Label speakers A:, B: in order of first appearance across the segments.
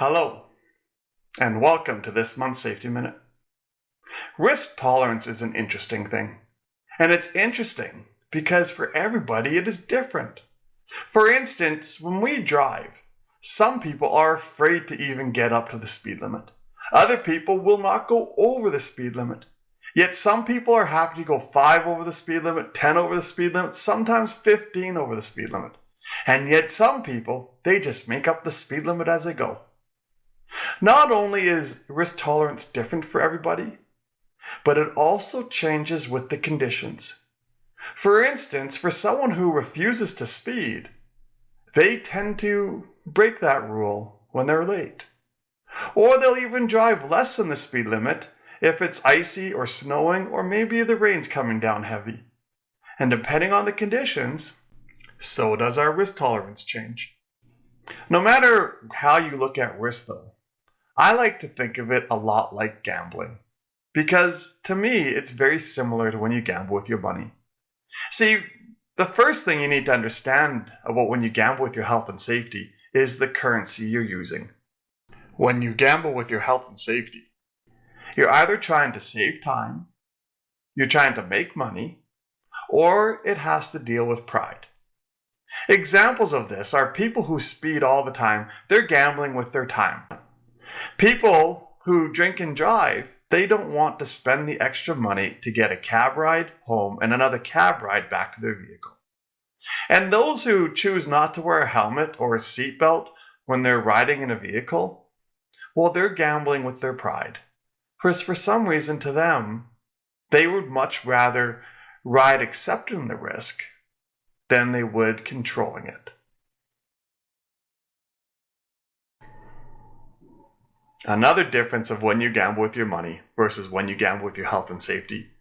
A: Hello, and welcome to this month's Safety Minute. Risk tolerance is an interesting thing. And it's interesting because for everybody it is different. For instance, when we drive, some people are afraid to even get up to the speed limit. Other people will not go over the speed limit. Yet some people are happy to go 5 over the speed limit, 10 over the speed limit, sometimes 15 over the speed limit. And yet some people, they just make up the speed limit as they go. Not only is risk tolerance different for everybody, but it also changes with the conditions. For instance, for someone who refuses to speed, they tend to break that rule when they're late. Or they'll even drive less than the speed limit if it's icy or snowing, or maybe the rain's coming down heavy. And depending on the conditions, so does our risk tolerance change. No matter how you look at risk though, I like to think of it a lot like gambling. Because to me, it's very similar to when you gamble with your money. See, the first thing you need to understand about when you gamble with your health and safety is the currency you're using. When you gamble with your health and safety, you're either trying to save time, you're trying to make money, or it has to deal with pride. Examples of this are people who speed all the time, they're gambling with their time. People who drink and drive, they don't want to spend the extra money to get a cab ride home and another cab ride back to their vehicle. And those who choose not to wear a helmet or a seatbelt when they're riding in a vehicle, well, they're gambling with their pride. Because for some reason to them, they would much rather ride accepting the risk than they would controlling it. Another difference of when you gamble with your money versus when you gamble with your health and safety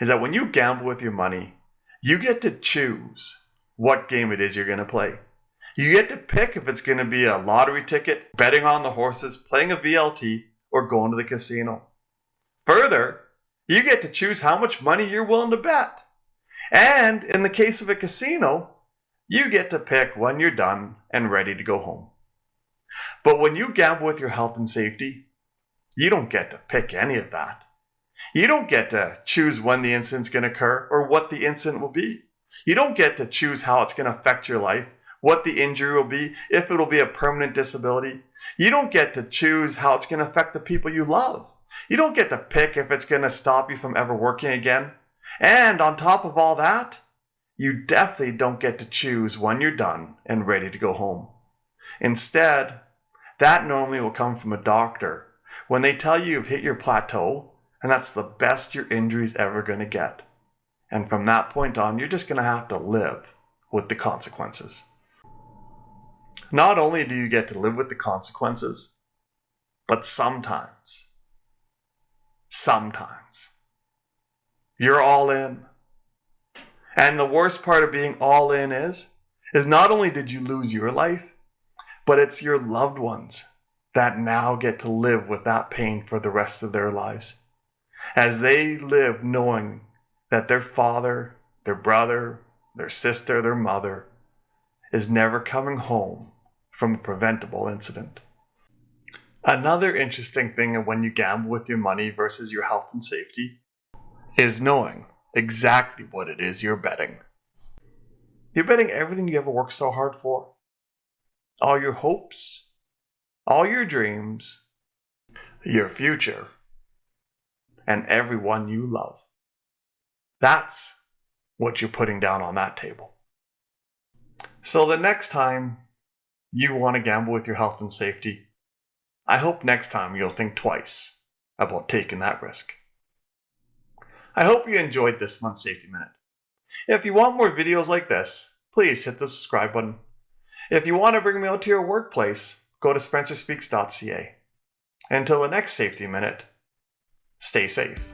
A: is that when you gamble with your money, you get to choose what game it is you're going to play. You get to pick if it's going to be a lottery ticket, betting on the horses, playing a VLT, or going to the casino. Further, you get to choose how much money you're willing to bet. And in the case of a casino, you get to pick when you're done and ready to go home. But when you gamble with your health and safety, you don't get to pick any of that. You don't get to choose when the incident's going to occur or what the incident will be. You don't get to choose how it's going to affect your life, what the injury will be, if it'll be a permanent disability. You don't get to choose how it's going to affect the people you love. You don't get to pick if it's going to stop you from ever working again. And on top of all that, you definitely don't get to choose when you're done and ready to go home. Instead, that normally will come from a doctor when they tell you you've hit your plateau and that's the best your injury's ever going to get. And from that point on, you're just going to have to live with the consequences. Not only do you get to live with the consequences, but sometimes, you're all in. And the worst part of being all in is not only did you lose your life, but it's your loved ones that now get to live with that pain for the rest of their lives. As they live knowing that their father, their brother, their sister, their mother is never coming home from a preventable incident. Another interesting thing when you gamble with your money versus your health and safety is knowing exactly what it is you're betting. You're betting everything you ever worked so hard for. All your hopes, all your dreams, your future, and everyone you love. That's what you're putting down on that table. So the next time you want to gamble with your health and safety, I hope next time you'll think twice about taking that risk. I hope you enjoyed this month's Safety Minute. If you want more videos like this, please hit the subscribe button. If you want to bring me out to your workplace, go to spencerspeaks.ca. Until the next Safety Minute, stay safe.